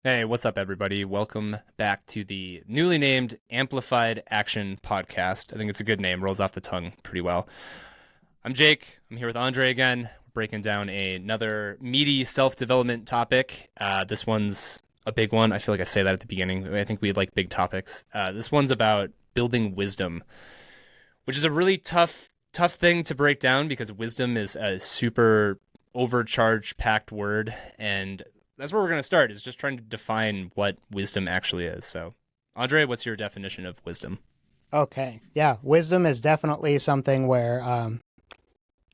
Hey, what's up, everybody? Welcome back to the newly named Amplified Action Podcast. I think it's a good name, rolls off the tongue pretty well. I'm Jake. I'm here with Andre again, breaking down another meaty self development topic. This one's a big one. I feel like I say that at the beginning. I think we like big topics. This one's about building wisdom, which is a really tough thing to break down because wisdom is a super overcharged packed word, and that's where we're going to start, is just trying to define what wisdom actually is. So, Andre, what's your definition of wisdom? Okay. Yeah. Wisdom is definitely something where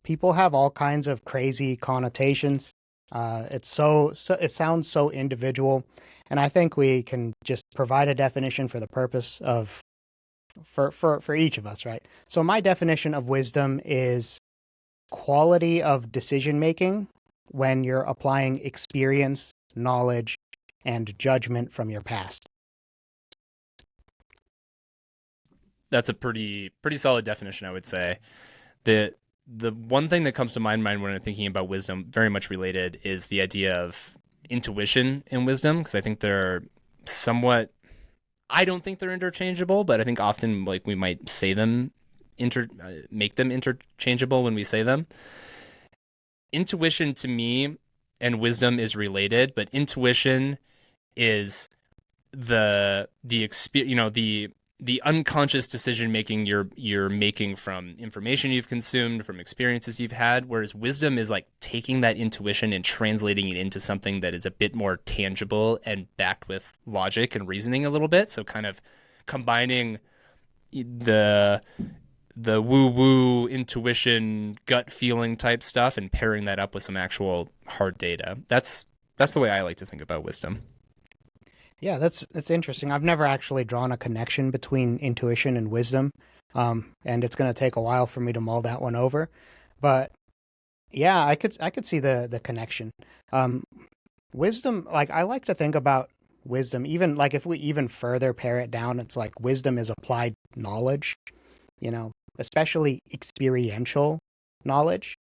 people have all kinds of crazy connotations. It sounds so individual. And I think we can just provide a definition for the purpose of, for each of us, right? So my definition of wisdom is quality of decision making when you're applying experience, knowledge, and judgment from your past. That's a pretty solid definition, I would say. The one thing that comes to my mind when I'm thinking about wisdom, very much related, is the idea of intuition and wisdom, because I think they're somewhat. I don't think they're interchangeable, but I think often like we might say them make them interchangeable when we say them. Intuition to me and wisdom is related, but intuition is the experience, the unconscious decision making you're making from information you've consumed, from experiences you've had, whereas wisdom is like taking that intuition and translating it into something that is a bit more tangible and backed with logic and reasoning a little bit, so kind of combining the the woo woo intuition gut feeling type stuff and pairing that up with some actual hard data. That's the way I like to think about wisdom. Yeah, that's interesting. I've never actually drawn a connection between intuition and wisdom, and it's going to take a while for me to mull that one over. But yeah, I could see the connection. Um, Wisdom, like I like to think about wisdom, even like if we even further pare it down, it's like wisdom is applied knowledge, you know, especially experiential knowledge.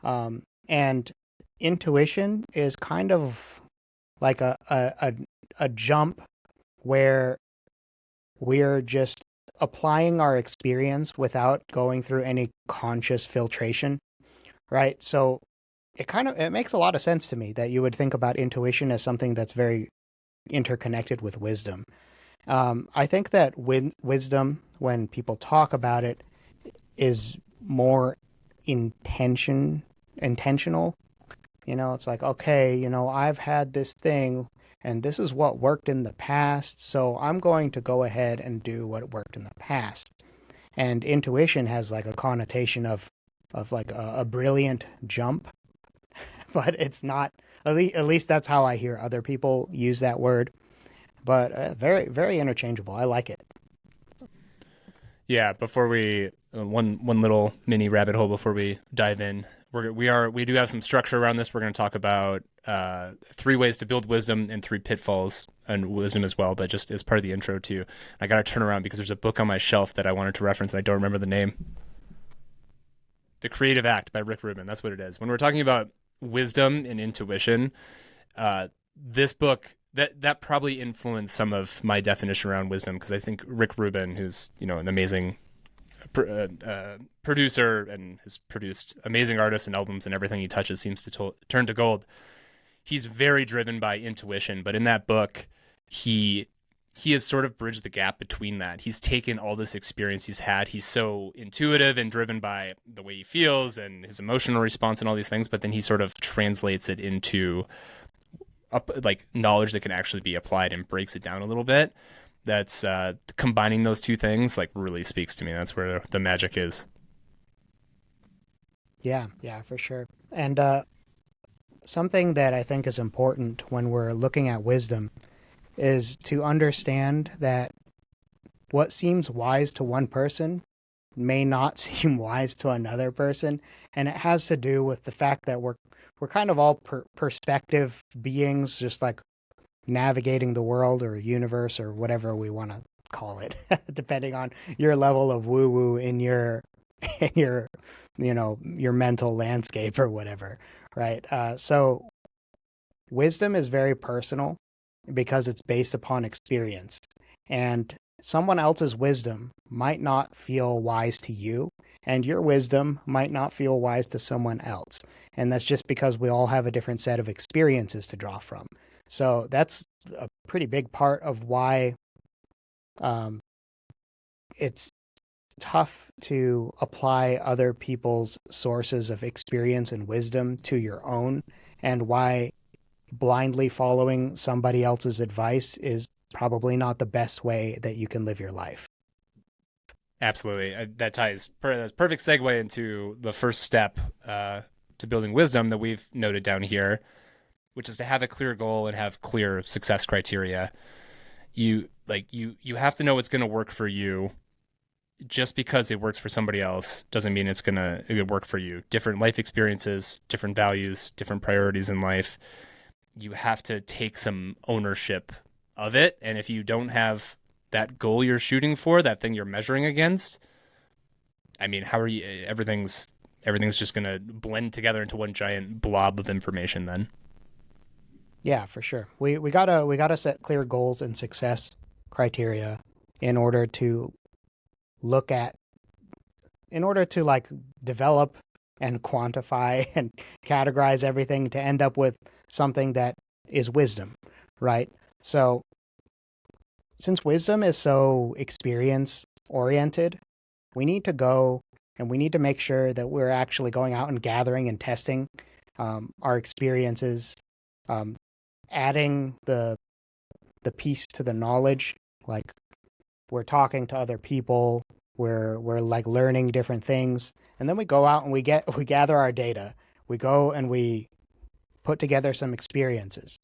And intuition is kind of like a jump where we're just applying our experience without going through any conscious filtration, right? So it makes a lot of sense to me that you would think about intuition as something that's very interconnected with wisdom. I think that wisdom, when people talk about it, is more intentional. It's like, okay, I've had this thing and this is what worked in the past, so I'm going to go ahead and do what worked in the past. And intuition has like a connotation of like a brilliant jump, but it's not. At least that's how I hear other people use that word. But very very interchangeable. I like it. Yeah, before we one little mini rabbit hole before we dive in. We do have some structure around this. We're going to talk about three ways to build wisdom and three pitfalls and wisdom as well. But just as part of the intro too, I got to turn around because there's a book on my shelf that I wanted to reference and I don't remember the name. The Creative Act by Rick Rubin. That's what it is. When we're talking about wisdom and intuition, this book that probably influenced some of my definition around wisdom, because I think Rick Rubin, who's an amazing producer and has produced amazing artists and albums, and everything he touches seems to turn to gold. He's very driven by intuition, but in that book, he has sort of bridged the gap between that. He's taken all this experience he's had. He's so intuitive and driven by the way he feels and his emotional response and all these things, but then he sort of translates it into like knowledge that can actually be applied and breaks it down a little bit. That's combining those two things like really speaks to me. That's where the magic is. Yeah, yeah, for sure. And something that I think is important when we're looking at wisdom is to understand that what seems wise to one person may not seem wise to another person, and it has to do with the fact that we're kind of all perspective beings, just like navigating the world or universe or whatever we want to call it, depending on your level of woo woo in your in your your mental landscape or whatever, right? So wisdom is very personal. because it's based upon experience. And someone else's wisdom might not feel wise to you, and your wisdom might not feel wise to someone else. And that's just because we all have a different set of experiences to draw from. So that's a pretty big part of why um, it's tough to apply other people's sources of experience and wisdom to your own, and why blindly following somebody else's advice is probably not the best way that you can live your life. Absolutely. That ties that's perfect segue into the first step to building wisdom that we've noted down here, which is to have a clear goal and have clear success criteria. You have to know what's going to work for you. Just because it works for somebody else doesn't mean it's going to work for you. Different life experiences, different values, different priorities in life. You have to take some ownership of it. And if you don't have that goal you're shooting for, that thing you're measuring against, I mean, how are you? Everything's just going to blend together into one giant blob of information then. Yeah, for sure. We gotta set clear goals and success criteria in order to look at in order to like develop and quantify and categorize everything to end up with something that is wisdom, right? So, since wisdom is so experience oriented, we need to go and we need to make sure that we're actually going out and gathering and testing our experiences, um, adding the piece to the knowledge, like we're talking to other people, we're like learning different things, and then we go out and we gather our data. We go and we put together some experiences,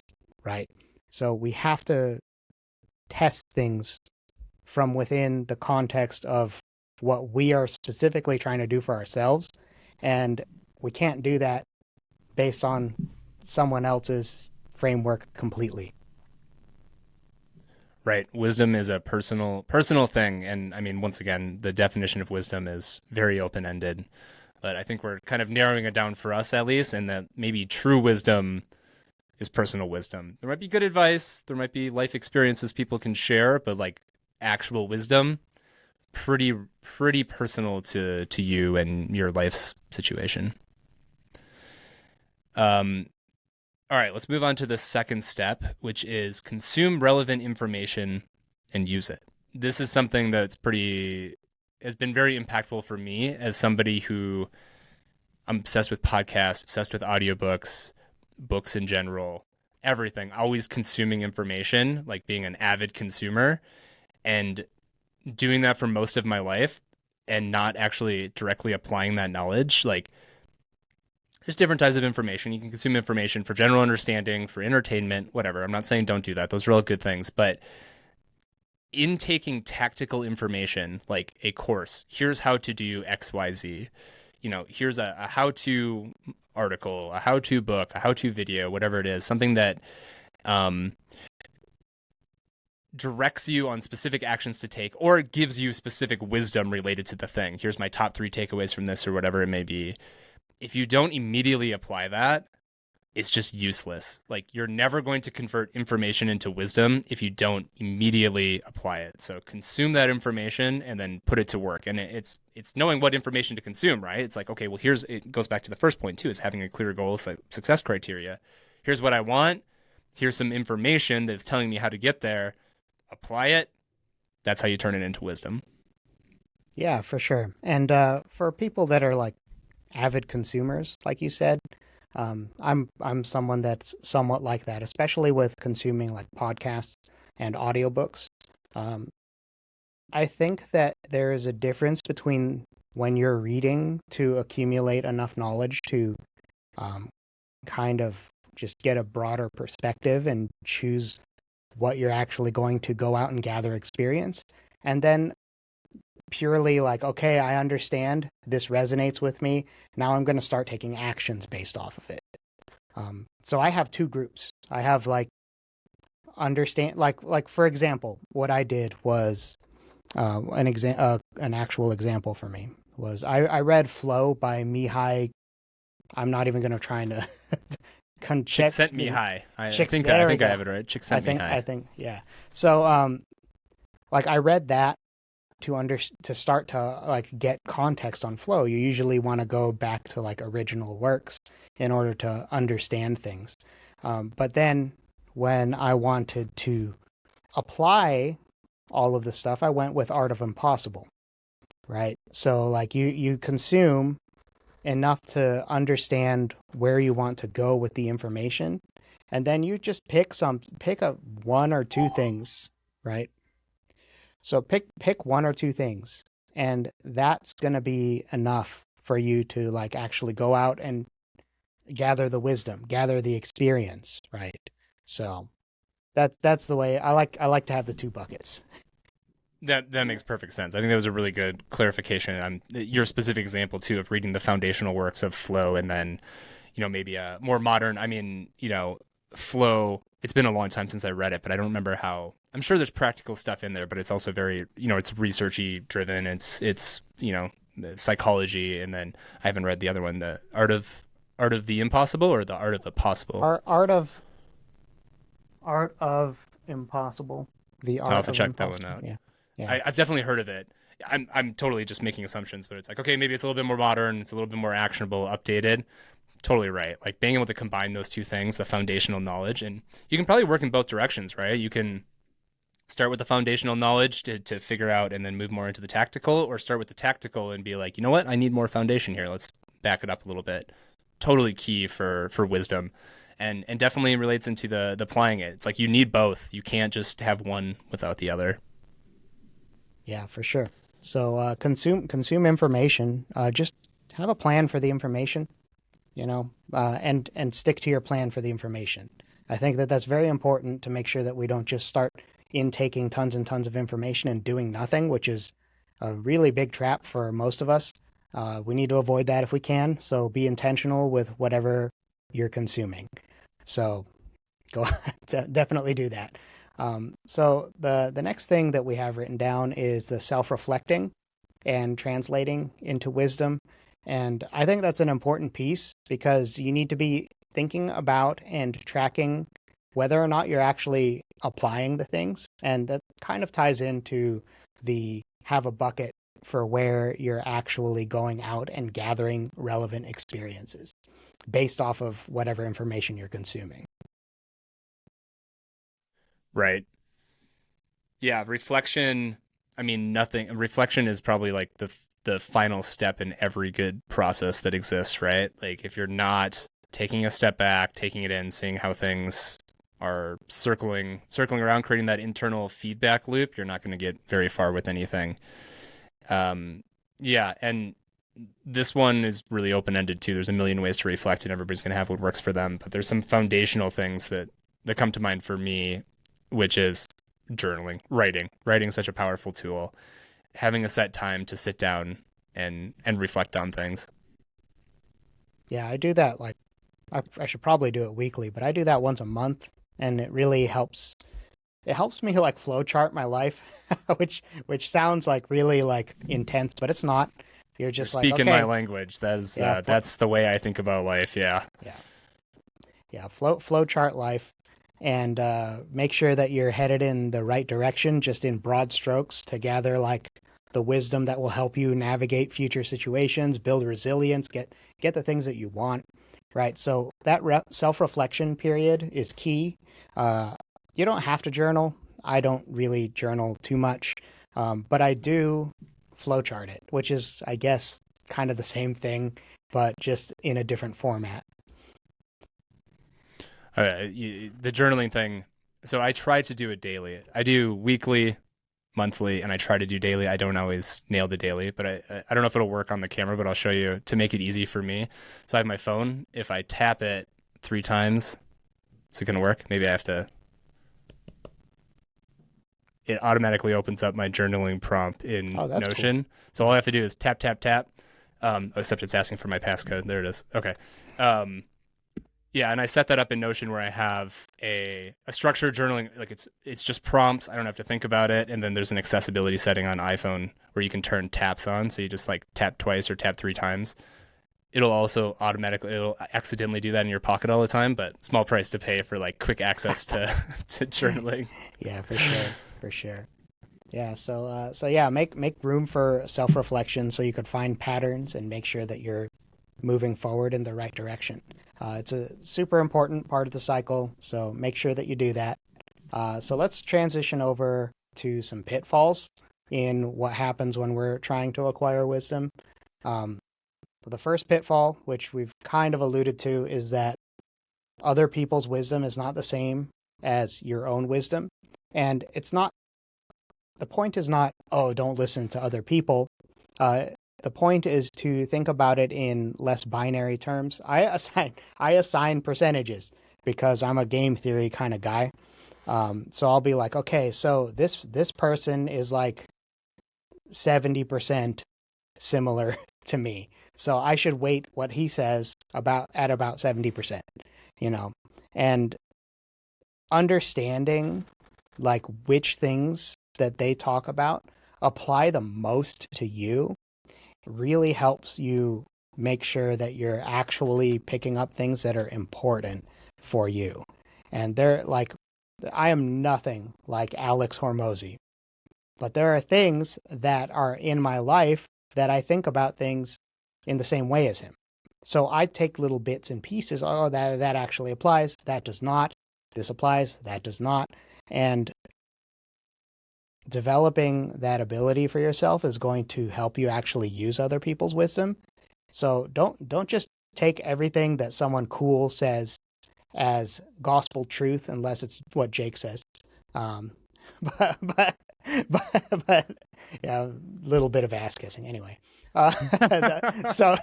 right? So we have to test things from within the context of what we are specifically trying to do for ourselves, and we can't do that based on someone else's framework completely. Right. Wisdom is a personal thing. And I mean, once again, the definition of wisdom is very open ended. But I think we're kind of narrowing it down for us at least, and that maybe true wisdom is personal wisdom. There might be good advice, there might be life experiences people can share, but like actual wisdom, pretty personal to you and your life's situation. Um, all right, let's move on to the second step, which is consume relevant information and use it. This is something that's pretty has been very impactful for me as somebody who I'm obsessed with podcasts, obsessed with audiobooks, books in general, everything, always consuming information, like being an avid consumer and doing that for most of my life and not actually directly applying that knowledge. Like there's different types of information. You can consume information for general understanding, for entertainment, whatever. I'm not saying don't do that. Those are all good things. But in taking tactical information, like a course, here's how to do XYZ, here's a how to article, a how to book, a how to video, whatever it is, something that um, directs you on specific actions to take or gives you specific wisdom related to the thing. Here's my top 3 takeaways from this or whatever it may be. If you don't immediately apply that, it's just useless. Like you're never going to convert information into wisdom if you don't immediately apply it. So consume that information and then put it to work. And it's knowing what information to consume, right? It's like, okay, well, it goes back to the first point too, is having a clear goal, success criteria. Here's what I want. Here's some information that's telling me how to get there. Apply it. That's how you turn it into wisdom. Yeah, for sure. And for people that are like avid consumers, like you said, I'm someone that's somewhat like that, especially with consuming like podcasts and audiobooks. Um, I think that there is a difference between when you're reading to accumulate enough knowledge to um, kind of just get a broader perspective and choose what you're actually going to go out and gather experience, and then purely like, okay, I understand this resonates with me. Now I'm going to start taking actions based off of it. So I have two groups. I have like understand like for example, what I did was an actual example for me was I read Flow by Mihai. I'm not even going to try to Chick context. sent me high. I Chicks. think I There we think I go. have it right. Chick I sent me think. I high. think. Yeah. So like I read that to start to like get context on flow. You usually want to go back to like original works in order to understand things. But then when I wanted to apply all of the stuff, I went with Art of Impossible, right? So like you consume enough to understand where you want to go with the information, and then you just pick a one or two things, right? So pick one or two things, and that's going to be enough for you to like actually go out and gather the wisdom, gather the experience, right? So that's the way I like to have the two buckets. That makes perfect sense. I think that was a really good clarification on your specific example too of reading the foundational works of flow, and then maybe a more modern. I mean, flow. It's been a long time since I read it, but I don't remember how. I'm sure there's practical stuff in there, but it's also very it's researchy driven. It's psychology, and then I haven't read the other one, the art of the impossible or the art of the possible. Art of Impossible. The I'll Art have to of check that one Impossible. out. Yeah. Yeah. I've definitely heard of it. I'm totally just making assumptions, but it's like, okay, maybe it's a little bit more modern, it's a little bit more actionable, updated. Totally right. Like being able to combine those two things, the foundational knowledge, and you can probably work in both directions, right? You can start with the foundational knowledge to figure out and then move more into the tactical, or start with the tactical and be like, you know what, I need more foundation here. Let's back it up a little bit. Totally key for wisdom. And definitely relates into the applying it. It's like you need both. You can't just have one without the other. Yeah, for sure. So consume information. Just have a plan for the information, and stick to your plan for the information. I think that that's very important to make sure that we don't just start intaking tons and tons of information and doing nothing, which is a really big trap for most of us. We need to avoid that if we can. So be intentional with whatever you're consuming. So go definitely do that. So the next thing that we have written down is the self-reflecting and translating into wisdom. And I think that's an important piece because you need to be thinking about and tracking whether or not you're actually applying the things. And that kind of ties into the have a bucket for where you're actually going out and gathering relevant experiences based off of whatever information you're consuming. Right. Yeah, reflection. I mean, nothing. Reflection is probably like the final step in every good process that exists, right? Like if you're not taking a step back, taking it in, seeing how things are circling around, creating that internal feedback loop, you're not going to get very far with anything. Yeah, and this one is really open ended too. There's a million ways to reflect, and everybody's going to have what works for them. But there's some foundational things that come to mind for me, which is journaling, writing. Writing is such a powerful tool. Having a set time to sit down and reflect on things. Yeah, I do that like I should probably do it weekly, but I do that once a month and it really helps. It helps me like flow chart my life, which sounds like really like intense, but it's not. You're You're just like, speaking my okay, language. yeah, That's the way I think about life. Yeah. yeah, yeah, flow chart life and make sure that you're headed in the right direction, just in broad strokes to gather like the wisdom that will help you navigate future situations, build resilience, get the things that you want, right? So that self-reflection period is key. Uh, you don't have to journal. I don't really journal too much, but I do flowchart it, which is, I guess, kind of the same thing, but just in a different format. The journaling thing. So I try to do it daily. I do weekly, monthly, and I try to do daily. I don't always nail the daily, but I don't know if it'll work on the camera, but I'll show you to make it easy for me. So I have my phone. If I tap it 3 times, is it going to work? Maybe I have to. It automatically opens up my journaling prompt in Oh, that's cool. Notion. So all I have to do is tap, tap, tap. Except it's asking for my passcode. There it is. Okay. Um, Yeah, and I set that up in Notion where I have a structured journaling, like it's just prompts. I don't have to think about it. And then there's an accessibility setting on iPhone where you can turn taps on. So you just like tap twice or tap 3 times. it'll also it'll accidentally do that in your pocket all the time, but small price to pay for like quick access to to journaling. Yeah, for sure, for sure. Yeah, so yeah, make room for self-reflection so you could find patterns and make sure that you're moving forward in the right direction. It's a super important part of the cycle, so make sure that you do that. So let's transition over to some pitfalls in what happens when we're trying to acquire wisdom. Um, the first pitfall, which we've kind of alluded to, is that other people's wisdom is not the same as your own wisdom. And it's not, the point is not, oh, don't listen to other people. Uh, the point is to think about it in less binary terms. I assign percentages because I'm a game theory kind of guy. So I'll be like, okay, so this person is like 70% similar to me. So I should weight what he says about 70%, you know. And understanding like which things that they talk about apply the most to you really helps you make sure that you're actually picking up things that are important for you. And they're like, I am nothing like Alex Hormozy, but there are things that are in my life that I think about things in the same way as him. So I take little bits and pieces. Oh, that actually applies. That does not. This applies. That does not. And developing that ability for yourself is going to help you actually use other people's wisdom. So don't just take everything that someone cool says as gospel truth unless it's what Jake says. Um, but but but yeah, a little bit of ass kissing anyway. So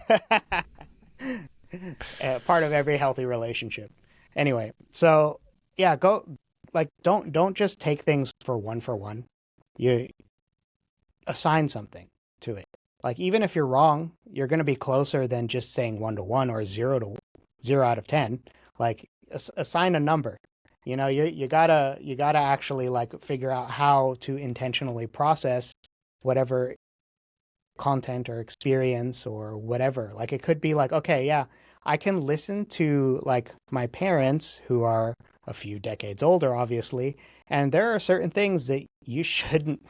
part of every healthy relationship. Anyway, so yeah, go like don't just take things for one. You assign something to it. Like even if you're wrong, you're going to be closer than just saying 1 to 1 or 0 out of 10. Like assign a number. You gotta actually like figure out how to intentionally process whatever content or experience or whatever. Like it could be like, okay, yeah, I can listen to like my parents who are a few decades older, obviously, and there are certain things that you shouldn't,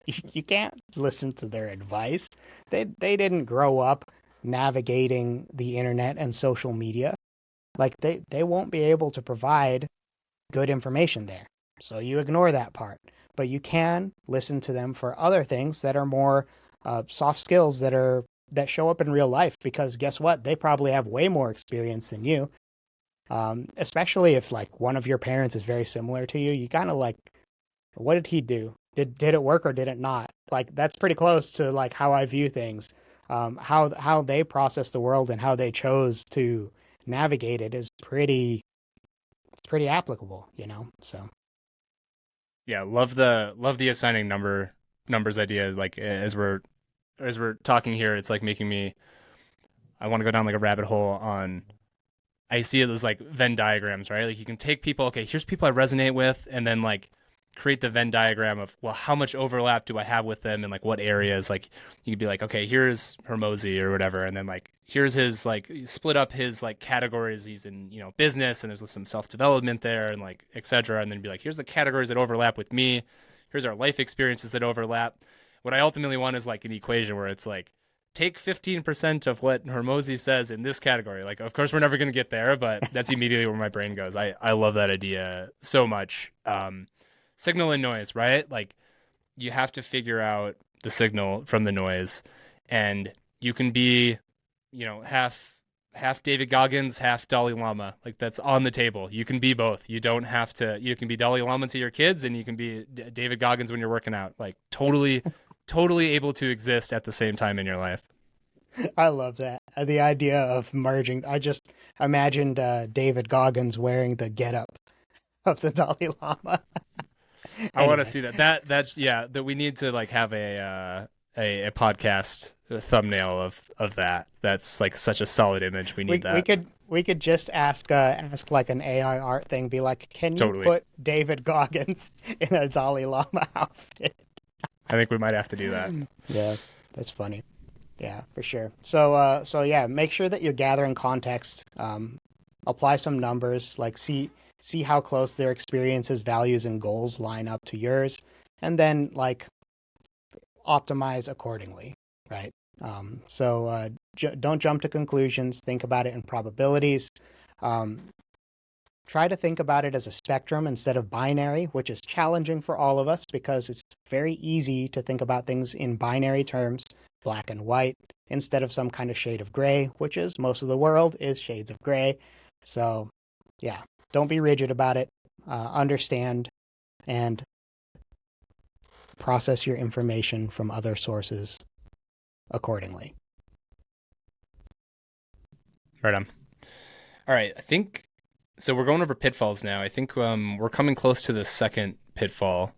you can't listen to their advice. They didn't grow up navigating the internet and social media. Like they won't be able to provide good information there. So you ignore that part. But you can listen to them for other things that are more soft skills that show up in real life. Because guess what? They probably have way more experience than you. Especially if like one of your parents is very similar to you. You kind of like, what did he do? Did it work or did it not? Like that's pretty close to like how I view things. How they process the world and how they chose to navigate it is pretty applicable, you know. So Yeah, love the assigning numbers idea. Like as we're talking here, it's like making me I want to go down like a rabbit hole on I see it as like Venn diagrams, right? Like you can take people, okay, here's people I resonate with, and then like create the Venn diagram of, well, how much overlap do I have with them and like what areas? Like you could be like, okay, here's Hermosi or whatever, and then like here's his like split up his like categories. He's in, you know, business and there's some self development there and like etc. And then be like, here's the categories that overlap with me. Here's our life experiences that overlap. What I ultimately want is like an equation where it's like take 15% of what Hormozy says in this category. Like, of course, we're never going to get there, but that's immediately where my brain goes. I love that idea so much. Signal and noise, right? Like, you have to figure out the signal from the noise, and you can be, you know, half David Goggins, half Dalai Lama. Like that's on the table. You can be both. You don't have to. You can be Dalai Lama to your kids, and you can be David Goggins when you're working out. Like totally able to exist at the same time in your life. I love that. The idea of merging. I just imagined David Goggins wearing the getup of the Dalai Lama. I want to Anyway, see that. That's yeah. That we need to like have a podcast thumbnail of that. That's like such a solid image. We need that we could just ask like an AI art thing. Be like, can you totally. put David Goggins in a Dalai Lama outfit? I think we might have to do that. Yeah, that's funny. Yeah, for sure. So yeah, make sure that you're gathering context. Apply some numbers, like see how close their experiences, values, and goals line up to yours, and then like optimize accordingly, right? Don't jump to conclusions. Think about it in probabilities. Um, Try to think about it as a spectrum instead of binary, which is challenging for all of us because it's very easy to think about things in binary terms, black and white, instead of some kind of shade of gray, which is most of the world is shades of gray. So, yeah, don't be rigid about it. Understand and process your information from other sources accordingly. Right on. All right, I think so. We're going over pitfalls now. I think we're coming close to the second pitfall,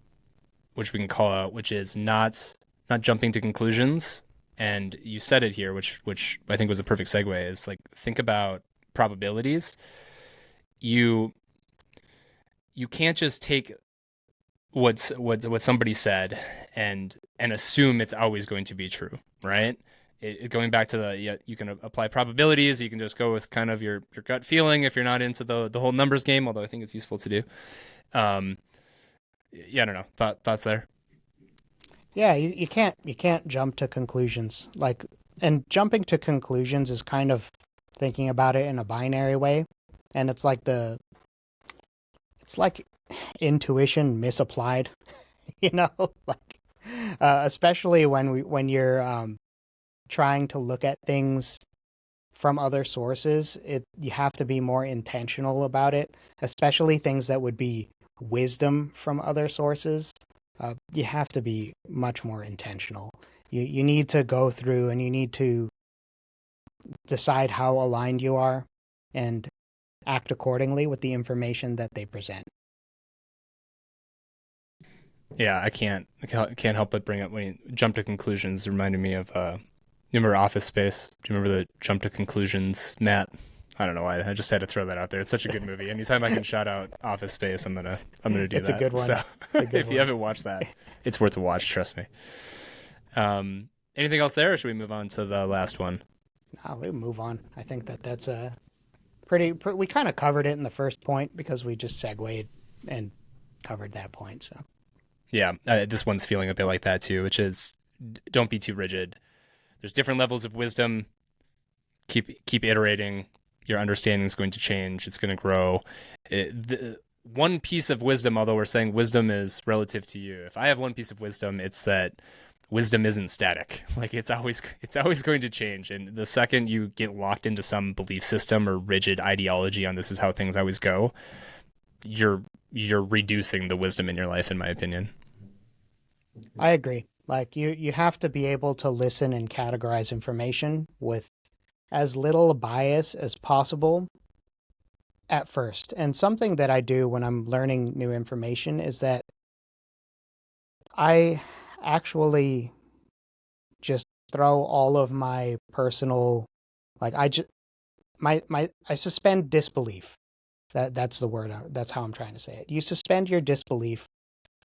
which we can call out, which is not jumping to conclusions. And you said it here, which I think was a perfect segue. Is like think about probabilities. You you can't just take what somebody said and assume it's always going to be true, right? Going back to the yeah, you can apply probabilities. You can just go with kind of your gut feeling if you're not into the whole numbers game. Although I think it's useful to do. Um, yeah, I don't know. Thoughts there. Yeah, you can't jump to conclusions. Like and jumping to conclusions is kind of thinking about it in a binary way. And it's like intuition misapplied, you know, like especially when you're trying to look at things from other sources, it you have to be more intentional about it, especially things that would be wisdom from other sources. You have to be much more intentional. You need to go through and you need to decide how aligned you are and act accordingly with the information that they present. Yeah, I can't help but bring up when you jump to conclusions. Reminded me of you remember Office Space? Do you remember the jump to conclusions, Matt? I don't know why. I just had to throw that out there. It's such a good movie. Anytime I can shout out Office Space, I'm gonna do It's a that. good one. So It's a good if you one. haven't watched that, it's worth a watch. Trust me. Anything else there, or should we move on to the last one? Now we move on. I think that that's a we kind of covered it in the first point because we just segued and covered that point. So Yeah, this one's feeling a bit like that too, which is don't be too rigid. There's different levels of wisdom. Keep iterating. Your understanding is going to change. It's going to grow. One piece of wisdom, although we're saying wisdom is relative to you. If I have one piece of wisdom, it's that wisdom isn't static. Like it's always going to change. And the second you get locked into some belief system or rigid ideology on this is how things always go, you're you're reducing the wisdom in your life, in my opinion. I agree. Like you have to be able to listen and categorize information with as little bias as possible at first. And something that I do when I'm learning new information is that I actually just throw all of my personal like I just my I suspend disbelief. That's the word. That's how I'm trying to say it. You suspend your disbelief.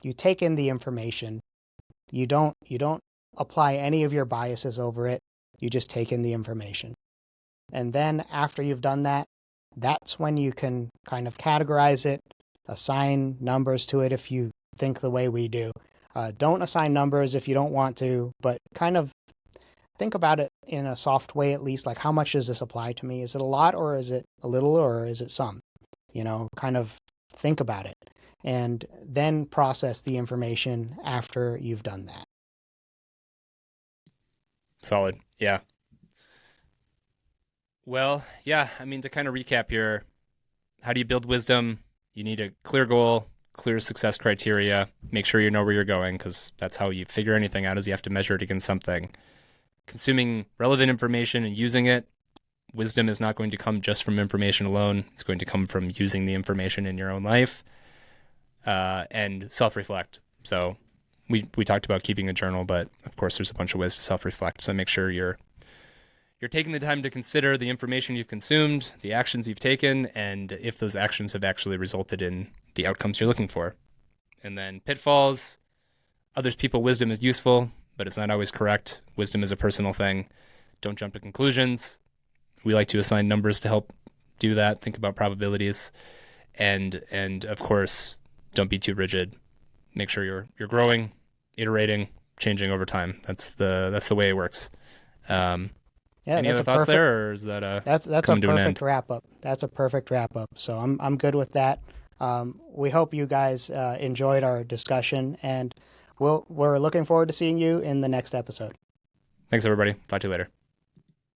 You take in the information. You don't apply any of your biases over it. You just take in the information. And then after you've done that, that's when you can kind of categorize it, assign numbers to it if you think the way we do. Don't assign numbers if you don't want to, but kind of think about it in a soft way at least. Like, how much does this apply to me? Is it a lot or is it a little or is it some? Kind of think about it and then process the information after you've done that. Solid. Yeah. Well, yeah. I mean, to kind of recap here, how do you build wisdom? You need a clear goal, clear success criteria. Make sure you know where you're going because that's how you figure anything out. Is you have to measure it against something. Consuming relevant information and using it. Wisdom is not going to come just from information alone. It's going to come from using the information in your own life and self-reflect. So we talked about keeping a journal, but of course there's a bunch of ways to self-reflect. So make sure you're taking the time to consider the information you've consumed, the actions you've taken, and if those actions have actually resulted in the outcomes you're looking for. And then pitfalls, others people wisdom is useful. but it's not always correct. Wisdom is a personal thing. Don't jump to conclusions. We like to assign numbers to help do that. Think about probabilities, and of course, don't be too rigid. Make sure you're growing, iterating, changing over time. That's the way it works. Yeah, Any that's other a thoughts perfect there, or is that that's a coming to an perfect end? wrap up. That's a perfect wrap up. So I'm good with that. We hope you guys enjoyed our discussion, and we're looking forward to seeing you in the next episode. Thanks, everybody. Talk to you later.